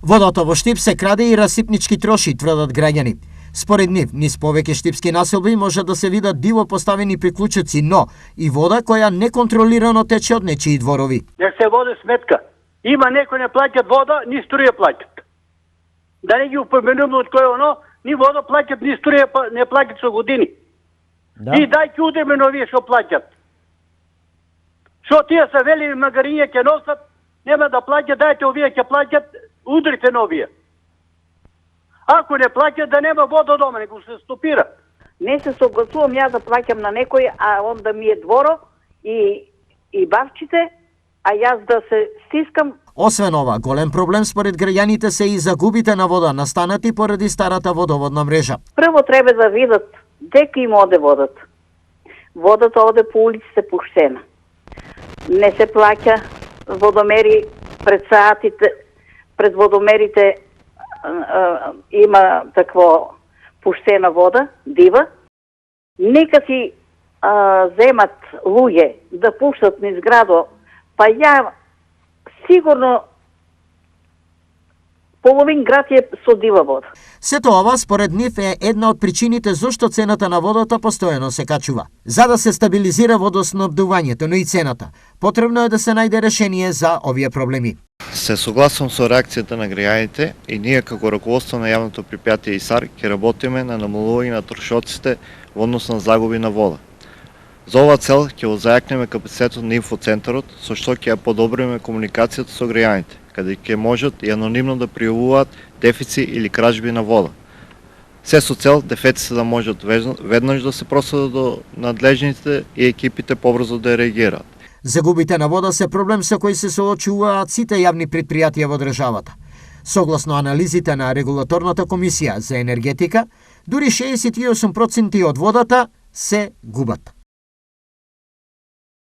Водата во Штип се краде и расипнички троши, тврдат граѓани. Според нив, низ повеќе штипски населби може да се видат диво поставени приклучоци, но и вода која неконтролирано тече од нечии дворови. Не се води сметка. Има некои не плаќат вода, ни струја плаќат. Да не ги упоменувам од кој оно, ни вода плаќат, ни струја не плаќат со години. Да. И дај ќе удеме новие што плаќат. Што тие се вели магариња ќе носат, нема да плаќат, дајте овие ќе плаќат, удрите новие. Ако не плаќат, да нема вода дома, него се стопира. Не се согласувам ја да плаќам на некој, а он да ми е дворо и бавчите, а јас да се стискам. Освен ова, голем проблем според граѓаните се и загубите на вода настанати поради старата водоводна мрежа. Прво треба да видат дека им оде водата. Водата оде по улиците пуштена. Не се плаќа водомери пред саатите, пред водомерите има такво пуштена вода, дива. Нека си земат луѓе да пуштат низ градо, па ја сигурно половин град е со дива вода. Сето ова, според нив, е една од причините зошто цената на водата постојано се качува. За да се стабилизира водоснабдувањето, но и цената, потребно е да се најде решение за овие проблеми. Се согласувам со реакцијата на граѓаните и ние како раководство на јавното предпријатие ИСАР ќе работиме на намалување на трошоците во однос на загуби на вода. За оваа цел ќе зајакнеме капацитетот на инфоцентарот, со што ќе ја подобриме комуникацијата со граѓаните, каде ќе можат и анонимно да пријавуваат дефици или кражби на вода. Се со цел дефиците да можат веднаш да се проследат до надлежните и екипите побрзо да реагираат. Загубите на вода се проблем со кој се соочуваат сите јавни предпријатија во државата. Согласно анализите на Регулаторната комисија за енергетика, дури 68% од водата се губат.